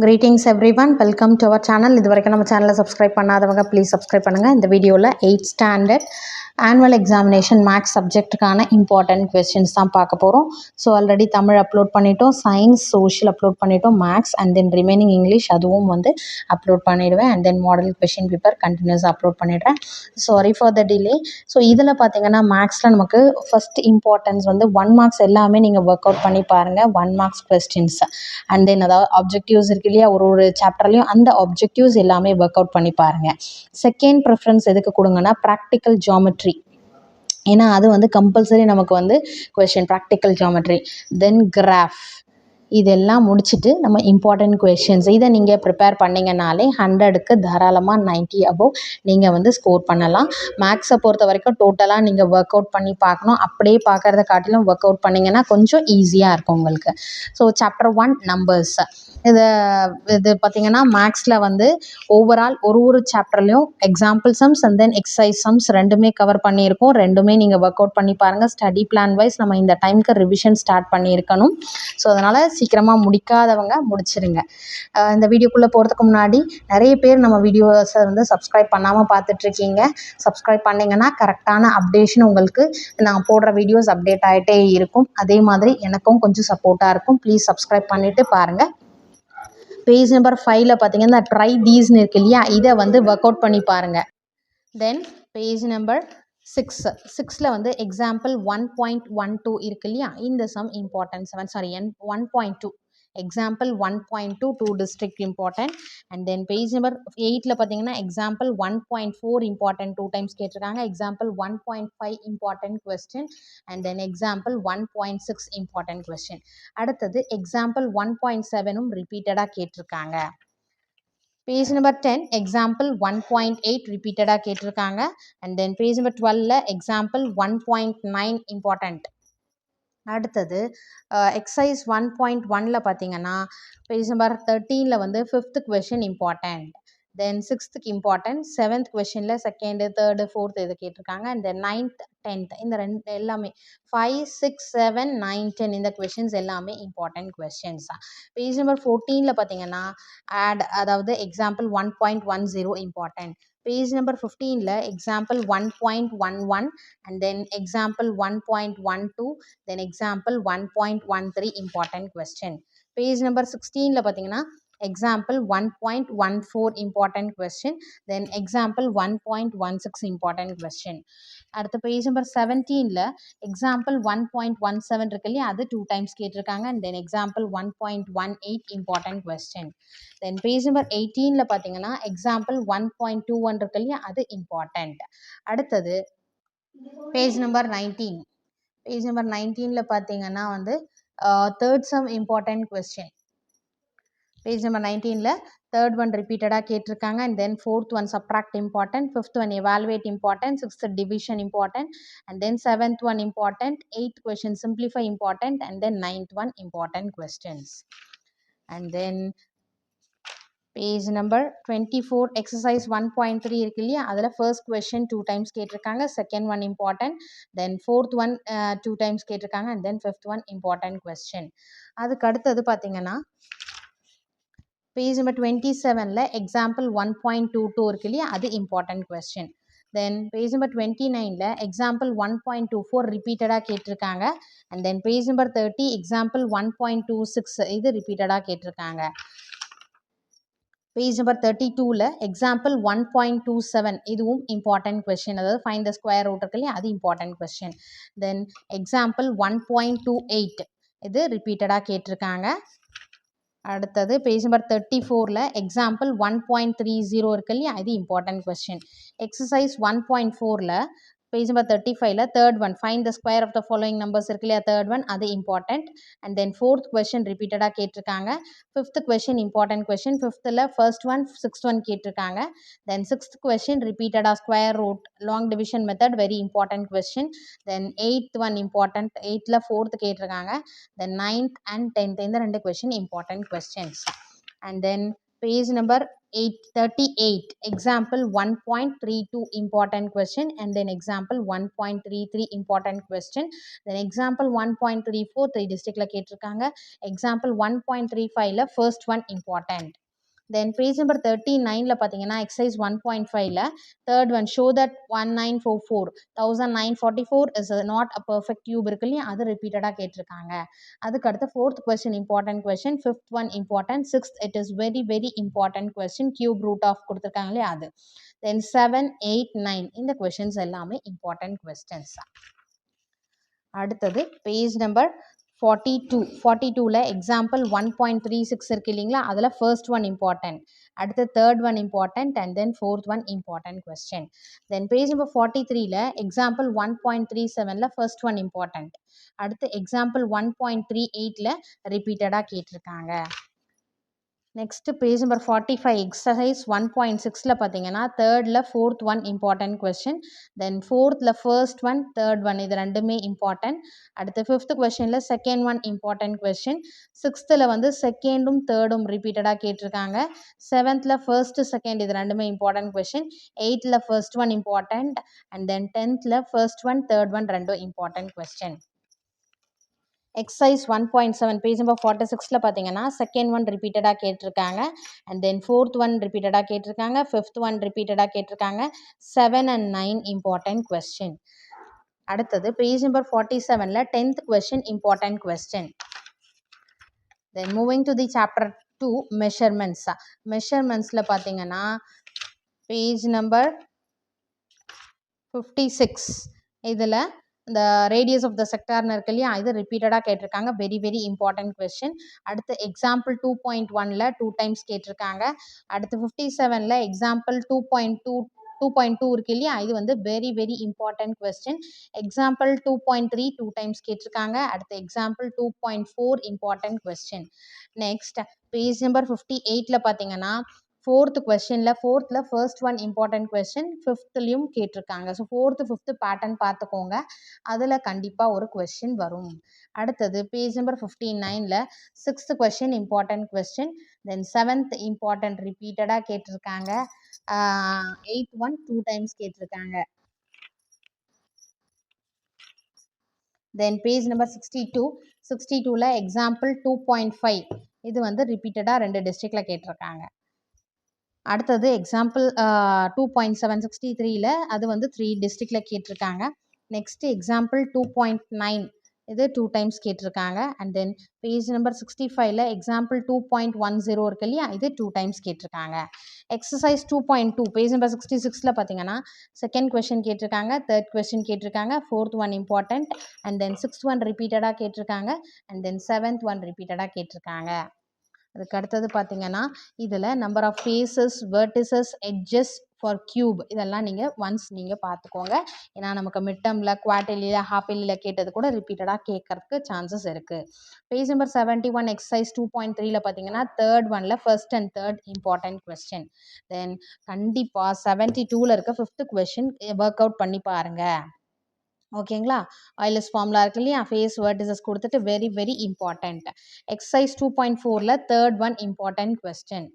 Greetings everyone, welcome to our channel. இதுவரைக்கும் நம்ம சேனலை சப்ஸ்கிரைப் பண்ணாதவங்க ப்ளீஸ் சப்ஸ்கிரைப் பண்ணுங்கள். இந்த வீடியோவில் 8th standard annual examination maths சப்ஜெக்ட்டுக்கான இம்பார்ட்டன்ட் கொஸ்டின்ஸ் தான் பார்க்க போகிறோம். ஸோ ஆல்ரெடி தமிழ் அப்லோட் பண்ணிட்டோம், சயின்ஸ் சோஷியல் அப்லோட் பண்ணிட்டோம், maths and then remaining English அதுவும் அப்லோட் பண்ணிவிடுவேன். And then model question paper கண்டினியூஸாக அப்லோட் பண்ணிடுறேன். Sorry for the delay. So இதில் பார்த்தீங்கன்னா மேக்ஸில் நமக்கு ஃபஸ்ட் இம்பார்ட்டன்ஸ் 1 மார்க்ஸ் எல்லாமே நீங்கள் ஒர்க் அவுட் பண்ணி பாருங்கள். 1 மார்க்ஸ் கொஸ்டின்ஸ் அண்ட் தென் அதாவது ஆப்ஜெக்டிவ்ஸ் இருக்கு இல்லையா, ஒரு சாப்டர்லையும் அந்த ஆப்ஜெக்டிவ்ஸ் எல்லாமே ஒர்க் அவுட் பண்ணி பாருங்கள். செகண்ட் ப்ரிஃபரன்ஸ் எதுக்கு கொடுங்கன்னா ப்ராக்டிக்கல் ஜியாமெட்ரி, ஏன்னா அது கம்பல்சரி நமக்கு question practical geometry. Then graph, இதெல்லாம் முடிச்சுட்டு நம்ம இம்பார்ட்டன்ட் கொஷின்ஸ் இதை நீங்கள் ப்ரிப்பேர் பண்ணிங்கனாலே 100க்கு தாராளமாக 90 அபோவ் நீங்கள் ஸ்கோர் பண்ணலாம். மேக்ஸை பொறுத்த வரைக்கும் டோட்டலாக நீங்கள் ஒர்க் அவுட் பண்ணி பார்க்கணும். அப்படியே பார்க்குறத காட்டிலும் ஒர்க் அவுட் பண்ணிங்கன்னா கொஞ்சம் ஈஸியாக இருக்கும் உங்களுக்கு. ஸோ சாப்டர் 1 நம்பர்ஸ், இது பார்த்திங்கன்னா மேக்ஸில் ஓவரால் ஒரு சாப்டர்லையும் example sums and then exercise sums ரெண்டுமே கவர் பண்ணியிருக்கோம். ரெண்டுமே நீங்கள் ஒர்க் அவுட் பண்ணி பாருங்கள். ஸ்டடி பிளான் வைஸ் நம்ம இந்த டைமுக்கு ரிவிஷன் ஸ்டார்ட் பண்ணியிருக்கணும். ஸோ அதனால் சீக்கிரமாக முடிக்காதவங்க முடிச்சிருங்க. இந்த வீடியோக்குள்ளே போகிறதுக்கு முன்னாடி நிறைய பேர் நம்ம வீடியோஸை சப்ஸ்கிரைப் பண்ணாமல் பார்த்துட்ருக்கீங்க. சப்ஸ்கிரைப் பண்ணிங்கன்னா கரெக்டான அப்டேஷன் உங்களுக்கு நான் போடுற வீடியோஸ் அப்டேட் ஆகிட்டே இருக்கும். அதே மாதிரி எனக்கும் கொஞ்சம் சப்போர்ட்டாக இருக்கும். ப்ளீஸ் சப்ஸ்கிரைப் பண்ணிவிட்டு பாருங்கள். பேஜ் நம்பர் 5ல் பார்த்தீங்கன்னா ட்ரை தீஸ்னு இருக்கு இல்லையா, இதை ஒர்க் அவுட் பண்ணி பாருங்கள். தென் பேஜ் நம்பர் 6ல் எக்ஸாம்பிள் 1.12 இருக்கு இல்லையா, இந்த sum important 1.2 example 1.2 2 district important. And then page number 8ல் பார்த்தீங்கன்னா எக்ஸாம்பிள் 1.4 இம்பார்ட்டன்ட் 2 டைம்ஸ் கேட்டிருக்காங்க. Example 1.5 important question and then example 1.6 important question. அடுத்தது எக்ஸாம்பிள் 1.7ம் ரிப்பீட்டடாக கேட்டிருக்காங்க. பேஜ் நம்பர் 10 எக்ஸாம்பிள் 1.8 ரிப்பீட்டடாக கேட்டிருக்காங்க. அண்ட் தென் பேஜ் நம்பர் 12ல் எக்ஸாம்பிள் 1.9 இம்பார்ட்டன்ட். அடுத்தது எக்ஸசைஸ் 1.1ல் பார்த்தீங்கன்னா page number 13ல் 5th question important, தென் 6th இம்பார்ட்டன்ட், 7th கொஷினில் 2nd 3rd 4th இது கேட்டிருக்காங்க. அண்ட் தென் 9th 10th இந்த ரெண்டு எல்லாமே 5 6 7 9 10 இந்த கொஷின்ஸ் எல்லாமே இம்பார்ட்டன்ட் கொஷின்ஸ் தான். பேஜ் நம்பர் 14ல் பார்த்தீங்கன்னா அதாவது எக்ஸாம்பிள் 1.10 இம்பார்ட்டன்ட். பேஜ் நம்பர் 15ல் example 1.11 and then example 1.12 then example 1.13 important question. Page number 16ல் பார்த்தீங்கன்னா example 1.14 important question, then example 1.16 important question. அடுத்த பேஜ் நம்பர் 17ல் எக்ஸாம்பிள் 1.17 இருக்கு இல்லையா, அது 2 டைம்ஸ் கேட்டிருக்காங்க. And then example 1.18 important question. Then page number 18ல் பார்த்தீங்கன்னா எக்ஸாம்பிள் 1.21 இருக்கு இல்லையா, அது இம்பார்ட்டன்ட். அடுத்தது பேஜ் நம்பர் 19. பேஜ் நம்பர் 19ல் பார்த்தீங்கன்னா third sum important question. Page number 19ல் தேர்ட் ஒன் ரிப்பீட்டடாக கேட்டிருக்காங்க. And then 4th one subtract important, 5th one evaluate important, 6th division important, and then 7th one important, 8th question simplify important, and then 9th one important questions. And then page number 24 exercise 1.3 இருக்கு இல்லையா, அதில் first question 2 times கேட்டிருக்காங்க, second one important, then 4th one 2 times கேட்டிருக்காங்க, and then 5th one important question. அதுக்கு அடுத்தது பார்த்தீங்கன்னா page number 27ல் example 1.22 இருக்கு இல்லையா, அது important question. Then page number 29ல் எக்ஸாம்பிள் 1.24 ரிப்பீட்டடாக கேட்டிருக்காங்க. And then page number 30 example 1.26 இது ரிப்பீட்டடாக கேட்டிருக்காங்க. பேஜ் நம்பர் 32ல் எக்ஸாம்பிள் 1.27 இதுவும் இம்பார்ட்டன்ட் கொஸ்டின், அதாவது ஃபைண்ட் த ஸ்கொயர் ரூட் இருக்கு இல்லையா, அது இம்பார்ட்டன்ட் கொஸ்டின். தென் எக்ஸாம்பிள் 1.28 இது ரிப்பீட்டடாக கேட்டிருக்காங்க. அடுத்தது பேஜ் நம்பர் 34ல் எக்ஸாம்பிள் 1.30 இருக்கு இல்லையா, இது இம்பார்ட்டன்ட் கொஸ்டின். எக்ஸசைஸ் 1.4ல் பேஜ் நம்பர் 35ல் third one find the square of the following numbers இருக்கு இல்லையா, தேர்ட் ஒன் அது important. And then 4th question ரிப்பீட்டடாக கேட்டிருக்காங்க. 5th question important question, 5th first one 6th one கேட்டிருக்காங்க. தென் 6th கொஸ்டின் ரிப்பீட்டடாக square root long division method very important question. Then 8th one important, 8ல் 4th கேட்டிருக்காங்க. Then 9th and 10th இந்த 2 question important questions. And then Page number 838. Example 1.32 important question, and then example 1.33 important question. Then example 1.34 3 districtல கேட்டிருக்காங்க. Example 1.35ல first one important. Then page number 39ல பார்த்தீங்கன்னா exercise 1.5ல third one show that 1944 is not a perfect cube இருக்கு இல்லையா, அது ரிப்பீட்டடாக கேட்டிருக்காங்க. அதுக்கு அடுத்து fourth question important question, fifth one important, sixth it is very very important question, cube root of கொடுத்துருக்காங்க இல்லையா அது. Then 7, 8, 9 இந்த questions எல்லாமே important questions. அடுத்தது பேஜ் நம்பர் 42ல எக்ஸாம்பிள் 1.36 இருக்கு இல்லைங்களா, அதில் ஃபர்ஸ்ட் ஒன் இம்பார்ட்டன்ட், அடுத்து third one important, and then fourth one important question. Then page number 43ல எக்ஸாம்பிள் 1.37ல ஃபர்ஸ்ட் ஒன் இம்பார்ட்டன்ட், அடுத்து எக்ஸாம்பிள் 1.38ல ரிப்பீட்டடாக கேட்டிருக்காங்க. நெக்ஸ்ட் பேஜ் நம்பர் 45 எக்ஸசைஸ் 1.6ல பார்த்தீங்கன்னா தேர்டில் fourth one important question, then ஃபோர்த்தில் ஃபர்ஸ்ட் ஒன், தேர்ட் ஒன் இது ரெண்டுமே இம்பார்ட்டன்ட். அடுத்து ஃபிஃப்த் கொஸ்டினில் செகண்ட் ஒன் இம்பார்ட்டன்ட் கொஸ்டின், சிக்ஸ்த்தில் வந்து செகண்டும் தேர்டும் ரிப்பீட்டடாக கேட்டிருக்காங்க, செவன்த்தில் ஃபர்ஸ்ட் செகண்ட் இது ரெண்டுமே இம்பார்ட்டன்ட் கொஸ்டின், எயித்தில் first one important, and then டென்த்தில் ஃபர்ஸ்ட் ஒன் தேர்ட் ஒன் ரெண்டும் important question. Exercise 1.7 page number 46ல பார்த்தீங்கன்னா செகண்ட் ஒன் ரிப்பீட்டடாக கேட்டிருக்காங்க, அண்ட் தென் ஃபோர்த் ஒன் ரிப்பீட்டடாக கேட்டிருக்காங்க, ஃபிஃப்த் ஒன் ரிப்பீட்டடாக கேட்டிருக்காங்க, 7 and 9 இம்பார்ட்டன்ட் கொஸ்டின். அடுத்தது பேஜ் நம்பர் 47ல 10th question important question. Then moving to the chapter 2 measurements. மெஷர்மெண்ட்ஸில் பார்த்தீங்கன்னா பேஜ் நம்பர் 56 இதில் இந்த ரேடியஸ் ஆஃப் த செக்டார்னு இருக்கு இல்லையா, இது ரிப்பீட்டடாக கேட்டிருக்காங்க, வெரி வெரி இம்பார்ட்டன்ட் கொஸ்டின். அடுத்து எக்ஸாம்பிள் 2.1ல 2 டைம்ஸ் கேட்டிருக்காங்க. அடுத்து 57ல எக்ஸாம்பிள் 2.2 இருக்கு இல்லையா, இது வந்து very very important question. Example 2.3 2 times கேட்டிருக்காங்க. அடுத்து example 2.4 important question. Next page number 58ல பார்த்தீங்கன்னா ஃபோர்த்து கொஸ்டினில் ஃபோர்த்தில் ஃபர்ஸ்ட் ஒன் இம்பார்ட்டன்ட் கொஸ்டின், ஃபிஃப்த்லேயும் கேட்டிருக்காங்க. ஸோ ஃபோர்த்து ஃபிஃப்த்து பேட்டர்ன் பார்த்துக்கோங்க, அதில் கண்டிப்பாக ஒரு கொஸ்டின் வரும். அடுத்தது பேஜ் நம்பர் 59ல் sixth question important question, then seventh important ரிப்பீட்டடாக கேட்டிருக்காங்க, எயித் ஒன் 2 டைம்ஸ் கேட்டிருக்காங்க. தென் பேஜ் நம்பர் 62ல எக்ஸாம்பிள் 2.5 இது வந்து ரிப்பீட்டடாக 2 டிஸ்ட்ரிக்டில் கேட்டிருக்காங்க. அடுத்தது எக்ஸாம்பிள் 2.763ல அது வந்து 3 டிஸ்ட்ரிக்டில் கேட்டிருக்காங்க. நெக்ஸ்ட்டு எக்ஸாம்பிள் 2.9 இது 2 டைம்ஸ் கேட்டிருக்காங்க. அண்ட் தென் பேஜ் நம்பர் 65ல எக்ஸாம்பிள் 2.10 இருக்கு இல்லையா, இது 2 டைம்ஸ் கேட்டிருக்காங்க. எக்ஸசைஸ் 2.2 பேஜ் நம்பர் 66ல பார்த்தீங்கன்னா செகண்ட் கொஸ்டின் கேட்டிருக்காங்க, தேர்ட் கொஸ்டின் கேட்டிருக்காங்க, fourth one important, and then sixth one ரிப்பீட்டடாக கேட்டிருக்காங்க, அண்ட் தென் செவன்த் ஒன் ரிப்பீட்டடாக கேட்டிருக்காங்க. அதுக்கு அடுத்தது பார்த்தீங்கன்னா இதில் number of faces, vertices, edges for cube இதெல்லாம் நீங்கள் ஒன்ஸ் நீங்கள் பார்த்துக்கோங்க. ஏன்னா நமக்கு மிட் டேர்மில், குவார்டர்லியில், ஹாஃப் இயர்லியில் கேட்டது கூட ரிப்பீட்டடாக கேட்கறதுக்கு சான்சஸ் இருக்குது. பேஜ் நம்பர் 71 எக்ஸசைஸ் 2.3ல பார்த்தீங்கன்னா தேர்ட் ஒனில் first and third important question. Then கண்டிப்பாக 72ல் இருக்க ஃபிஃப்த் கொஸ்டின் ஒர்க் அவுட் பண்ணி பாருங்கள். ஓகேங்களா, ஆயிலஸ் ஃபார்முலா இருக்கு இல்லையா, ஃபேஸ் வெர்டிசஸ் கொடுத்துட்டு வெரி வெரி இம்பார்ட்டன்ட். எக்ஸசைஸ் 2.4ல தேர்ட் ஒன் இம்பார்ட்டன்ட் கொஸ்டின்.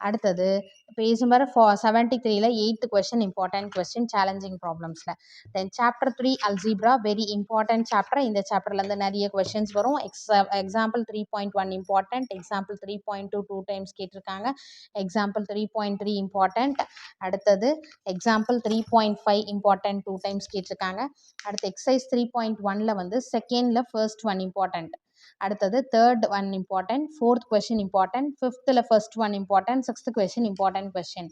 அடுத்தது பேஜ் நம்பர் 73ல eighth question important question, challenging ப்ராப்ளம்ஸில். Then chapter 3 algebra very important chapter. இந்த சாப்டர்லேருந்து நிறைய கொஸ்டின்ஸ் வரும். எக்ஸாம்பிள் 3.1 இம்பார்ட்டன்ட், எக்ஸாம்பிள் 3.2 2 டைம்ஸ் கேட்டிருக்காங்க, எக்ஸாம்பிள் 3.3 இம்பார்ட்டன்ட், அடுத்தது எக்ஸாம்பிள் 3.5 இம்பார்ட்டன்ட் 2 டைம்ஸ் கேட்டிருக்காங்க. அடுத்து எக்ஸசைஸ் 3.1ல வந்து செகண்டில் ஃபர்ஸ்ட் ஒன் இம்பார்ட்டன்ட், அடுத்தது third one important, fourth question important, ஃபிஃப்த்தில் first one important, sixth question important question,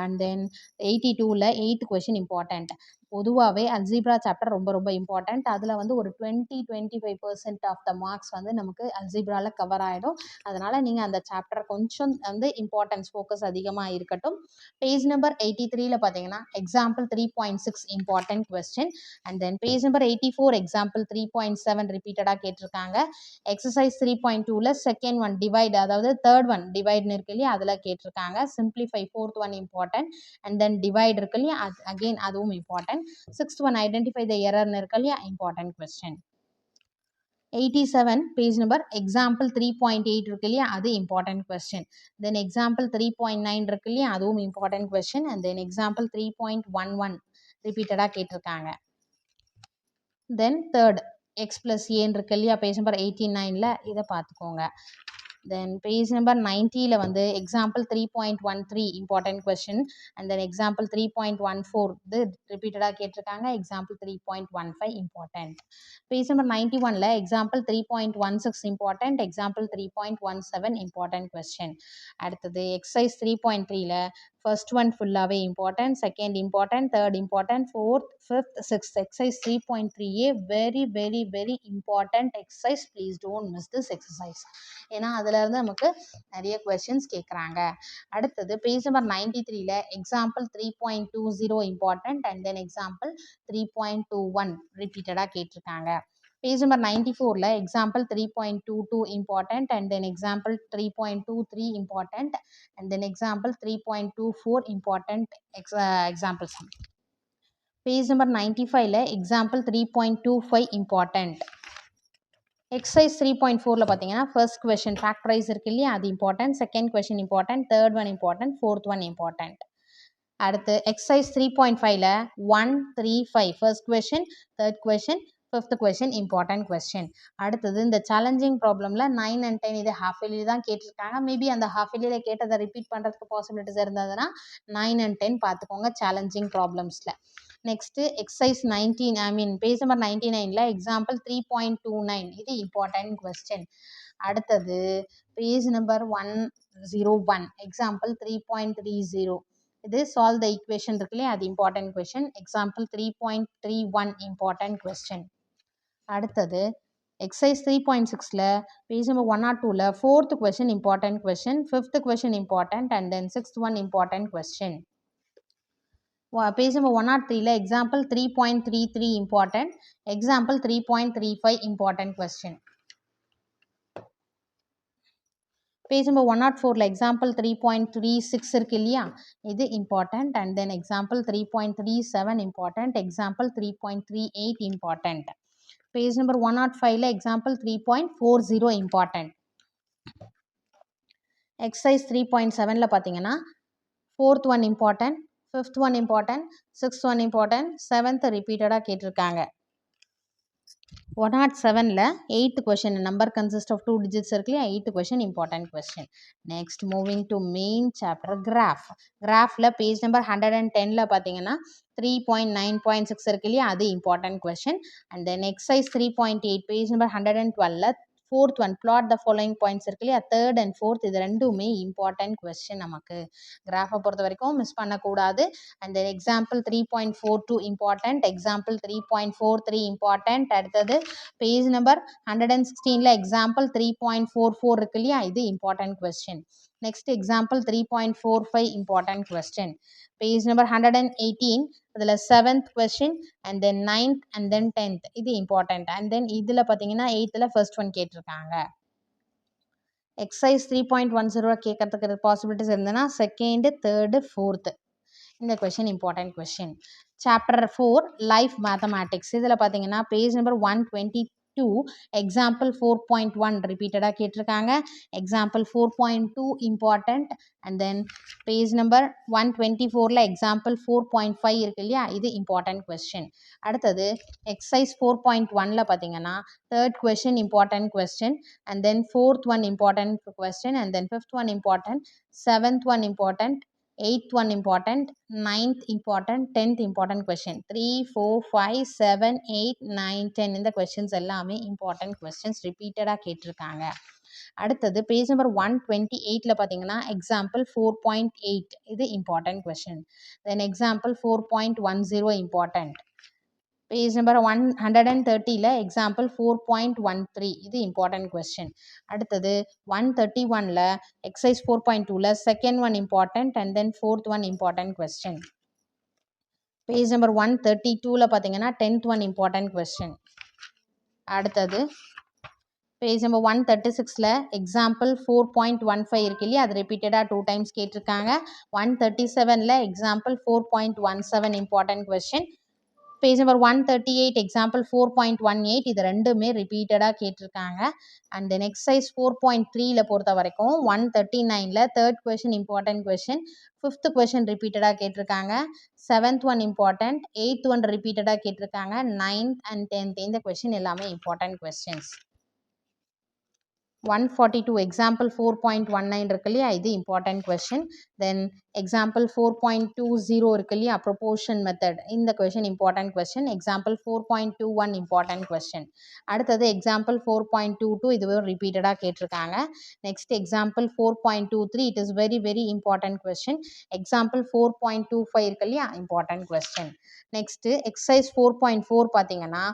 and then 82ல் எயித் கொஸ்டின் இம்பார்ட்டன்ட். பொதுவாகவே அல்ஜிப்ரா சாப்டர் ரொம்ப ரொம்ப இம்பார்ட்டன்ட். அதில் வந்து ஒரு 20-25% ஆஃப் த மார்க்ஸ் வந்து நமக்கு அல்ஜிப்ராவில் கவர் ஆகிடும். அதனால் நீங்கள் அந்த சாப்டர் கொஞ்சம் வந்து இம்பார்ட்டன்ஸ் ஃபோக்கஸ் அதிகமாக இருக்கட்டும். பேஜ் நம்பர் 83ல பார்த்தீங்கன்னா example 3.6 important question, and then page number 84 example 3.7 ரிப்பீட்டடாக கேட்டிருக்காங்க. எக்ஸசைஸ் 3.2ல செகண்ட் ஒன் டிவைட், அதாவது தேர்ட் ஒன் டிவைட்னு இருக்கு இல்லையா, அதில் கேட்டிருக்காங்க. Simplify fourth one important, and then divide இருக்கு இல்லையா, அகெயின் அதுவும் important. Sixth one identify the எரர்னு இருக்கு இல்லையா, important question. 87 page number example 3.8 இருக்கு இல்லையா, அது இம்பார்ட்டன்ட் கொஸ்டின். தென் எக்ஸாம்பிள் 3.9 இருக்கு இல்லையா, அதுவும் important question. And then example 3.11 ரிப்பீட்டடாக கேட்டிருக்காங்க. தென் தேர்ட் எக்ஸ் ப்ளஸ் ஏன்னு இருக்கு இல்லையா, பேஜ் நம்பர் 89ல் இதை பார்த்துக்கோங்க. Then page number 90ல வந்து example 3.13 important question and then example 3.14 இது repeatedா கேட்டிருக்காங்க. example 3.15 important. page number 91ல example 3.16 important, example 3.17 important question. அடுத்தது exercise 3.3ல first one ஃபுல்லாவே important, second important, third important, fourth, fifth, sixth. exercise 3.3a very very very important exercise. Please don't miss this exercise. ஏன்னா அதுல இருந்து நமக்கு நிறைய questions கேட்குறாங்க. அடுத்தது page number 93ல example 3.20 important and then example 3.21 ரிப்பீட்டடாக கேட்டிருக்காங்க. பேஜ் நம்பர் 94ல example 3.22 important and then example 3.23 important and then example 3.24 important examples. Page number 95ல எக்ஸாம்பிள் 3.25 important. எக்ஸசைஸ் 3.4ல பார்த்தீங்கன்னா ஃபர்ஸ்ட் கொஸ்டின் ஃபேக்டரைஸ் இருக்கு இல்லையா, அது important. Second question important, third one important, fourth one important. அடுத்து exercise 3.5ல 1, 3, 5 first question, third question, fifth question important question. அடுத்தது இந்த சேலஞ்சிங் ப்ராப்ளமில் 9 and 10 இது ஹாஃப் இயர்லி தான் கேட்டிருக்காங்க. மேபி அந்த ஹாஃப் இயர்லியில் கேட்டதை ரிப்பீட் பண்ணுறதுக்கு பாசிபிலிட்டிஸ் இருந்ததுன்னா 9 and 10 பார்த்துக்கோங்க சேலஞ்சிங் ப்ராப்ளம்ஸில். நெக்ஸ்ட்டு எக்ஸசைஸ் 19 பேஜ் நம்பர் 99ல எக்ஸாம்பிள் 3.29 இது இம்பார்ட்டன்ட் கொஸ்டின். அடுத்தது பேஜ் நம்பர் 101 எக்ஸாம்பிள் 3.30 இது சால்வ் த ஈக்குவேஷன் இருக்கு இல்லையா, அது important question. Example 3.31 important question. அடுத்தது எக்ஸசைஸ் 3.6ல பேஜ் நம்பர் 102ல fourth question important question, fifth question important and then sixth one important question. Page number 103ல example 3.33 important, example 3.35 important question. Page number 104ல example 3.36 இருக்கு இல்லையா, இது important and then example 3.37 important, example 3.38 important. Page number 105ல example 3.40 important. Exercise 3.7ல பார்த்தீங்கன்னா fourth one important, fifth one important, sixth one important, seventh ரிப்பீட்டடாக கேட்டிருக்காங்க. 107ல eighth question number consist of 2 digits இருக்கு இல்லையா, eighth question important question. Next moving to main chapter கிராஃபில் page number 110ல பார்த்தீங்கன்னா 3.9.6 இருக்கு இல்லையா, அது important question. And then exercise 3.8 page number 112ல fourth one plot the following points இருக்கு இல்லையா, தேர்ட் அண்ட் ஃபோர்த் இது ரெண்டுமே இம்பார்ட்டன்ட் கொஸ்டின். நமக்கு கிராஃபை பொறுத்த வரைக்கும் மிஸ் பண்ணக்கூடாது. And then example 3.42 important, example 3.43 important. அடுத்தது பேஜ் நம்பர் 116ல எக்ஸாம்பிள் 3.44 இருக்கு இல்லையா, இது important question. Next example 3.45 important question. Page number 118 அதில் 7th question and then 9th and then 10th இது இம்பார்ட்டன்ட். அண்ட் தென் இதில் பார்த்தீங்கன்னா 8th ஃபர்ஸ்ட் ஒன் கேட்டிருக்காங்க. எக்ஸசைஸ் 3.10 கேட்கறதுக்கு பாசிபிலிட்டிஸ் இருந்ததுன்னா செகண்டு, தேர்டு, ஃபோர்த்து இந்த question important question. Chapter 4 life mathematics இதில் பார்த்தீங்கன்னா பேஜ் நம்பர் 122 எக்ஸாம்பிள் 4.1 ரிப்பீட்டடாக கேட்டிருக்காங்க. Example 4.2 important and then page number 124ல எக்ஸாம்பிள் 4.5 இருக்கு இல்லையா, இது இம்பார்ட்டன்ட் கொஸ்டின். அடுத்தது எக்ஸசைஸ் 4.1ல பார்த்தீங்கன்னா third question important question and then fourth one important question and then fifth one important, seventh one important, 8th one important, 9th important, 10th important question. 3, 4, 5, 7, 8, 9, 10 இந்த questions எல்லாமே important questions repeatedா கேட்டிருக்காங்க. அடுத்தது page number 128ல பார்த்தீங்கன்னா example 4.8 இது important question. Then example 4.10 important. Page number 130ல example 4.13 இது important question. அடுத்தது 131ல எக்ஸசைஸ் 4.2ல second one important and then fourth one important question. Page number 132ல பார்த்தீங்கன்னா 10th ஒன் இம்பார்ட்டன்ட் கொஸ்டின். அடுத்தது பேஜ் நம்பர் 136ல எக்ஸாம்பிள் 4.15 இருக்கு இல்லையா, அது ரிப்பீட்டடாக 2 டைம்ஸ் கேட்டிருக்காங்க. 137ல example 4.17 important question. Page number 138 example 4.18 இது ரெண்டுமே ரிப்பீட்டடாக கேட்டிருக்காங்க. அண்ட் தென் எக்ஸசைஸ் 4.3ல பொறுத்த வரைக்கும் 139ல் third question important question, fifth question ரிப்பீட்டடாக கேட்டிருக்காங்க, seventh one important, eighth one ரிப்பீட்டடாக கேட்டிருக்காங்க, 9th அண்ட் 10th இந்த கொஷின் எல்லாமே இம்பார்ட்டன்ட் கொஸ்டின்ஸ். 142 எக்ஸாம்பிள் 4.19 இருக்கு இல்லையா, இது இம்பார்ட்டன்ட் கொஷின். தென் எக்ஸாம்பிள் 4.20 இருக்கு இல்லையா, ப்ரொபோர்ஷன் மெத்தட், இந்த question important question. Example 4.21 important question. அடுத்தது எக்ஸாம்பிள் 4.22 இதுவும் ரிப்பீட்டடாக கேட்டிருக்காங்க. Next example 4.23 it is very very important question. Example 4.25 இருக்கு இல்லையா, இம்பார்ட்டன்ட் கொஸ்டின். நெக்ஸ்ட் எக்ஸசைஸ் 4.4 பார்த்தீங்கன்னா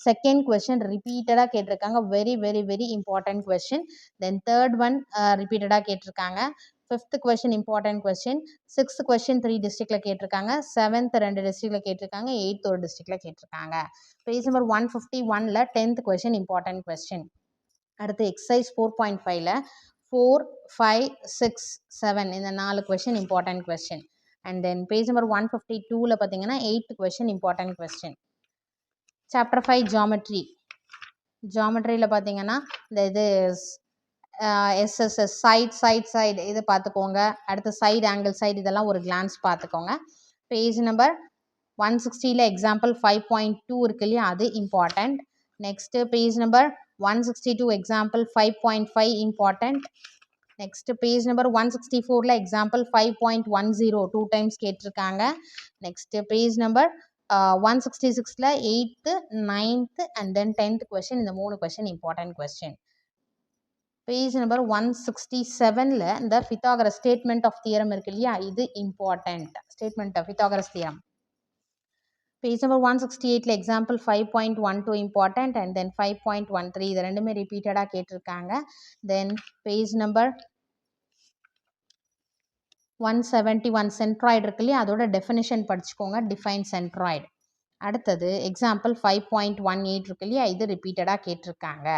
செகண்ட் கொஸ்டின் ரிப்பீட்டடாக கேட்டிருக்காங்க, very very very important question. Then third one ரிப்பீட்டடாக கேட்டிருக்காங்க, fifth question important question, sixth question 3 டிஸ்ட்ரிக்டில் கேட்டிருக்காங்க, செவன்த் 2 டிஸ்ட்ரிக்டில் கேட்டிருக்காங்க, எயித் ஒரு டிஸ்ட்ரிக்டில் கேட்டிருக்காங்க. பேஜ் நம்பர் 151ல் 10th கொஸ்டின் இம்பார்ட்டன்ட் கொஸ்டின். அடுத்து எக்ஸசைஸ் 4.5ல் 4, 5, 6, 7 இந்த 4 question important question. And then page number 152ல் பார்த்தீங்கன்னா 8th question important question. Chapter 5 geometry. ஜாமெட்ரியில் பார்த்தீங்கன்னா இந்த இது எஸ்எஸ்எஸ் சைடு இது பார்த்துக்கோங்க. அடுத்து சைடு ஆங்கிள் சைடு இதெல்லாம் ஒரு கிளான்ஸ் பார்த்துக்கோங்க. பேஜ் நம்பர் 160ல் எக்ஸாம்பிள் 5.2 இருக்கு இல்லையா, அது important. Next page number 162 example 5.5 important. Next page number 164ல் எக்ஸாம்பிள் 5.10 2 டைம்ஸ் கேட்டிருக்காங்க. நெக்ஸ்ட் பேஜ் நம்பர் 166ல் 8th 9th and then 10th question, இந்த 3 question important question. Page number 167ல் இந்த பித்தாகரஸ் ஸ்டேட்மெண்ட் ஆஃப் தியரம் இருக்கு இல்லையா, இது important statement of Pythagoras theorem. Page number 168ல் எக்ஸாம்பிள் 5.12 இம்பார்ட்டன்ட் அண்ட் தென் 5.13 இது ரெண்டுமே ரிப்பீட்டடாக கேட்டிருக்காங்க. தென் பேஜ் நம்பர் 171 சென்ட்ராய்டு இருக்கு இல்லையா, அதோட டெஃபினிஷன் படிச்சுக்கோங்க, டிஃபைன் சென்ட்ராய்டு. அடுத்தது எக்ஸாம்பிள் 5.18 இருக்கு இல்லையா, இது ரிப்பீட்டடாக கேட்டிருக்காங்க.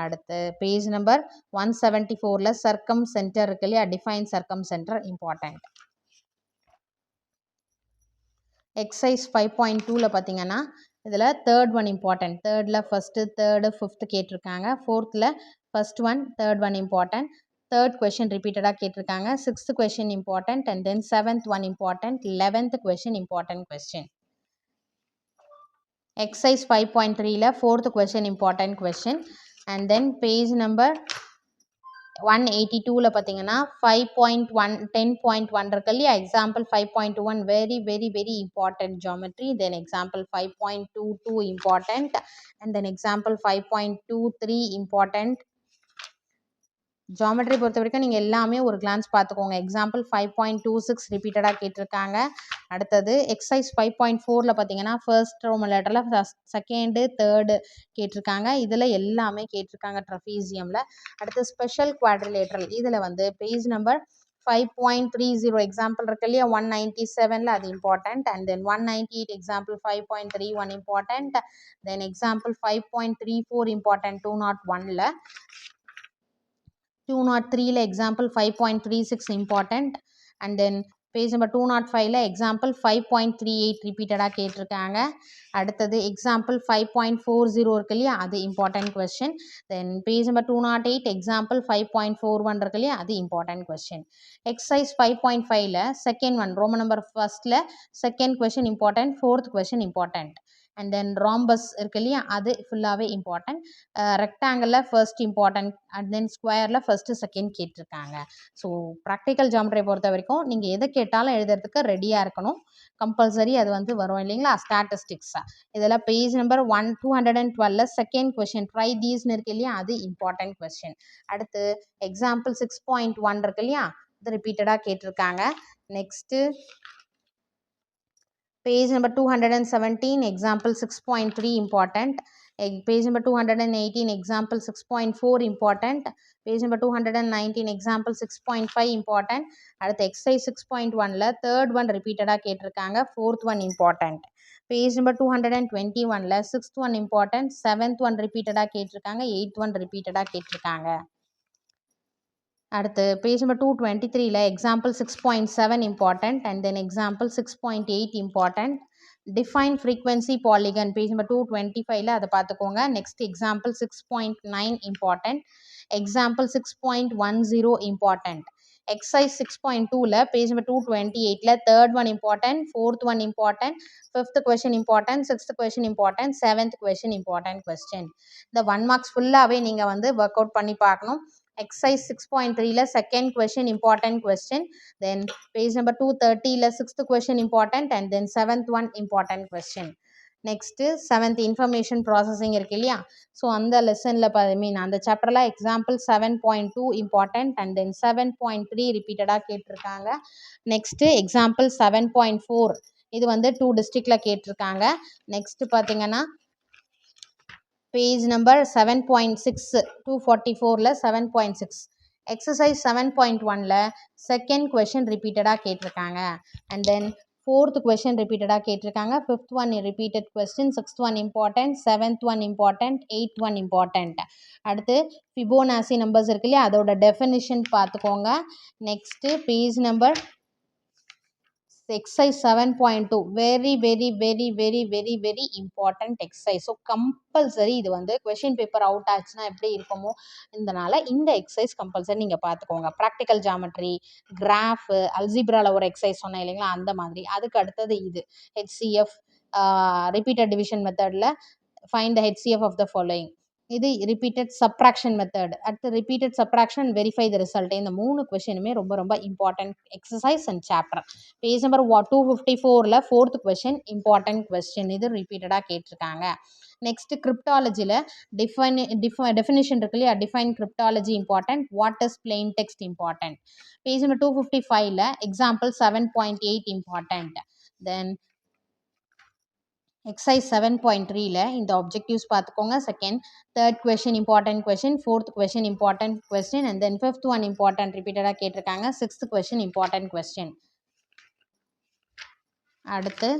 அடுத்து பேஜ் நம்பர் 174ல் சர்க்கம் சென்டர் இருக்கு இல்லையா, define circumcentre important. Exercise 5.2ல் பார்த்தீங்கன்னா இதில் தேர்ட் ஒன் இம்பார்ட்டன்ட். தேர்டில் ஃபஸ்ட்டு தேர்டு ஃபிஃப்த்து கேட்டிருக்காங்க. ஃபோர்த்தில் first one third one important. Third question ரிப்பீட்டடாக கேட்டிருக்காங்க. Sixth question important and then seventh one important. 11th question important question. Exercise 5.3ல் fourth question important question. And then page number 182ல் பார்த்தீங்கன்னா 5.1 10.1 இருக்கு இல்லையா, example 5.21 very very very important geometry. Then example 5.22 important and then example 5.23 important. Geometry பொறுத்த வரைக்கும் நீங்கள் எல்லாமே ஒரு கிளான்ஸ் பார்த்துக்கோங்க. எக்ஸாம்பிள் 5.26 ரிப்பீட்டடாக கேட்டிருக்காங்க. அடுத்தது எக்ஸசைஸ் 5.4ல் பார்த்தீங்கன்னா ஃபர்ஸ்ட் ரோமன் லெட்டரில் செகண்டு தேர்டு கேட்டிருக்காங்க. இதில் எல்லாமே கேட்டிருக்காங்க ட்ரபீசியமில். அடுத்து ஸ்பெஷல் குவாட்ரிலேட்ரல் இதில் வந்து பேஜ் நம்பர் 5.30 எக்ஸாம்பிள் இருக்கு இல்லையா, 197ல் அது important. And then 198 example 5.31 important. Then example 5.34 important 201ல். 203ல் example 5.36 important. And then page number 205ல் எக்ஸாம்பிள் 5.38 ரிப்பீட்டடாக கேட்டிருக்காங்க. அடுத்தது எக்ஸாம்பிள் 5.40 இருக்கு இல்லையா, அது important question. Then page number 208 example 5.41 இருக்கு இல்லையா, அது இம்பார்ட்டன்ட் கொஸ்டின். எக்ஸசைஸ் 5.5ல் செகண்ட் ஒன் ரோமன் நம்பர் ஃபர்ஸ்ட்டில் second question important, fourth question important. And then rhombus இருக்கு இல்லையா, அது ஃபுல்லாகவே important. ரெக்டாங்கிளில் first important and then ஸ்கொயரில் ஃபர்ஸ்ட்டு செகண்ட் கேட்டிருக்காங்க. ஸோ ப்ராக்டிக்கல் ஜாமெட்ரியை பொறுத்த வரைக்கும் நீங்கள் எதை கேட்டாலும் எழுதுறதுக்கு ரெடியாக இருக்கணும். கம்பல்சரி அது வந்து வரும் இல்லைங்களா, ஸ்டாட்டிஸ்டிக்ஸ். இதில் பேஜ் நம்பர் 212ல் செகண்ட் கொஸ்டின் ட்ரை தீஸ்னு இருக்கு இல்லையா, அது இம்பார்ட்டன்ட் கொஸ்டின். அடுத்து எக்ஸாம்பிள் 6.1 இருக்கு இல்லையா, இது ரிப்பீட்டடாக கேட்டிருக்காங்க. Next page number 217 example 6.3 important. Page number 218 example 6.4 important. Page number 219 example 6.5 important. அடுத்து எக்ஸசைஸ் 6.1ல் தேர்ட் ஒன் ரிப்பீட்டடாக கேட்டிருக்காங்க, fourth one important. Page number 221ல் sixth one important, seventh one ரிப்பீட்டடாக கேட்டிருக்காங்க, எயித் ஒன் ரிப்பீட்டடாக கேட்டிருக்காங்க. அடுத்து பேஜ் நம்பர் 223ல் example 6.7 important and then example 6.8 important. Define frequency polygon page number 225ல அதை பார்த்துக்கோங்க. Next example 6.9 important, example 6.10 important. Exercise 6.2ல பேஜ் நம்பர் 228ல third one important, fourth one important, fifth question important, sixth question important, seventh question important question. இந்த 1 marks ஃபுல்லாகவே நீங்கள் வந்து work out பண்ணி பார்க்கணும். Exercise 6.3ல second question important question, then page number 230ல sixth question important, and then seventh one important question. Next 7th information processing இருக்கு இல்லையா, so அந்த லெசனில் அந்த சாப்டரில் எக்ஸாம்பிள் 7.2 important and then 7.3 ரிப்பீட்டடாக கேட்டிருக்காங்க. நெக்ஸ்ட்டு எக்ஸாம்பிள் 7.4 இது வந்து 2 டிஸ்ட்ரிக்டில் கேட்டிருக்காங்க. நெக்ஸ்ட்டு பார்த்தீங்கன்னா பேஜ் நம்பர் 7.6 244ல 7.6 எக்ஸசைஸ் 7.1ல செகண்ட் கொஷின் ரிப்பீட்டடாக கேட்டிருக்காங்க. அண்ட் தென் ஃபோர்த் கொஷின் ரிப்பீட்டடாக கேட்டிருக்காங்க. Fifth one repeated question, sixth one important, seventh one important, eighth one important. அடுத்து ஃபிபோனாசி நம்பர்ஸ் இருக்கு இல்லையா, அதோட டெஃபினிஷன் பார்த்துக்கோங்க. Next page number exercise 7.2 very very very very very very important exercise. So compulsory இது வந்து question paper out ஆச்சுன்னா எப்படி இருக்குமோ இதனால இந்த எக்ஸசைஸ் கம்பல்சரி நீங்கள் பார்த்துக்கோங்க. ப்ராக்டிக்கல் ஜாமெட்ரி, கிராஃப், அல்ஜிப்ராவில் ஒரு எக்ஸசைஸ் சொன்னேன் இல்லைங்களா, அந்த மாதிரி. அதுக்கு அடுத்தது இது HCF ரிப்பீட்டட் டிவிஷன் மெத்தடில் find the HCF of the following. இது ரிப்பீட்டட் சப்ராக்ஷன் மெத்தட். அடுத்து repeated subtraction, verify the result. இந்த 3 கொஷினுமே ரொம்ப ரொம்ப important exercise and chapter. Page number 254ல ஃபோர்த் கொஷின் இம்பார்ட்டன்ட் கொஸ்டின், இது ரிப்பீட்டடாக கேட்டிருக்காங்க. நெக்ஸ்ட் கிரிப்டாலஜியில் டெஃபினிஷன் இருக்கு இல்லையா, define cryptology important, what is plain text important. Page number 255ல எக்ஸாம்பிள் 7.8 இம்பார்ட்டன்ட். தென் எக்ஸசைஸ் 7.3ல இந்த ஆப்ஜெக்டிவ்ஸ் பார்த்துக்கோங்க. Second, third question important question, fourth question important question, and then fifth one important ரிப்பீட்டடாக கேட்டிருக்காங்க. Sixth question important question. அடுத்து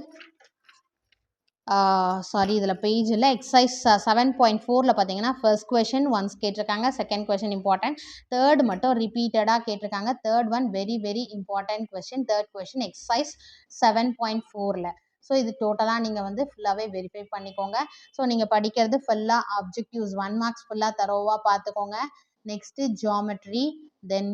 இதில் பேஜில் exercise 7.4ல பார்த்தீங்கன்னா ஃபர்ஸ்ட் கொஷின் ஒன்ஸ் கேட்டிருக்காங்க, செகண்ட் கொஷின் இம்பார்ட்டன்ட், தேர்ட் மட்டும் ரிப்பீட்டடாக கேட்டிருக்காங்க. Third one very very important question, third question exercise 7.4ல. ஸோ இது டோட்டலாக நீங்கள் வந்து ஃபுல்லாகவே வெரிஃபை பண்ணிக்கோங்க. ஸோ நீங்கள் படிக்கிறது ஃபுல்லாக ஆப்ஜெக்டிவ்ஸ் 1 மார்க்ஸ் ஃபுல்லாக தரோவாக பார்த்துக்கோங்க. நெக்ஸ்ட்டு ஜியாமெட்ரி, தென்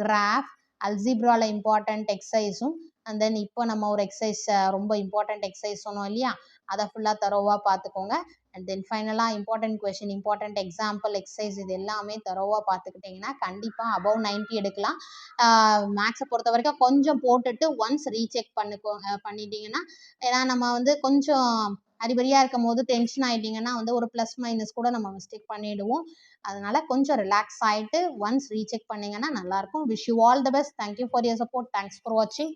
கிராஃப், அல்ஜிப்ராவில் இம்பார்ட்டன்ட் எக்ஸசைஸும், அண்ட் தென் இப்போ நம்ம ஒரு எக்ஸசைஸ் ரொம்ப இம்பார்ட்டன்ட் எக்ஸசைஸ் சொன்னோம் இல்லையா, அதை ஃபுல்லாக தரோவாக பார்த்துக்கோங்க. அண்ட் தென் ஃபைனலாக important question, important example, exercise இது எல்லாமே தரோவாக பார்த்துக்கிட்டிங்கன்னா கண்டிப்பாக அபவ் 90 எடுக்கலாம். மேக்ஸை பொறுத்த வரைக்கும் கொஞ்சம் போட்டுட்டு ஒன்ஸ் ரீசெக் பண்ணிட்டீங்கன்னா, ஏன்னா நம்ம வந்து கொஞ்சம் அறிபறியாக இருக்கும் போது டென்ஷன் ஆகிட்டிங்கன்னா வந்து ஒரு ப்ளஸ் மைனஸ் கூட நம்ம மிஸ்டேக் பண்ணிவிடுவோம். அதனால் கொஞ்சம் ரிலாக்ஸ் ஆகிட்டு ஒன்ஸ் ரீசெக் பண்ணிங்கன்னா நல்லாயிருக்கும். Wish you all the best. Thank you for your support. Thanks for வாட்சிங்.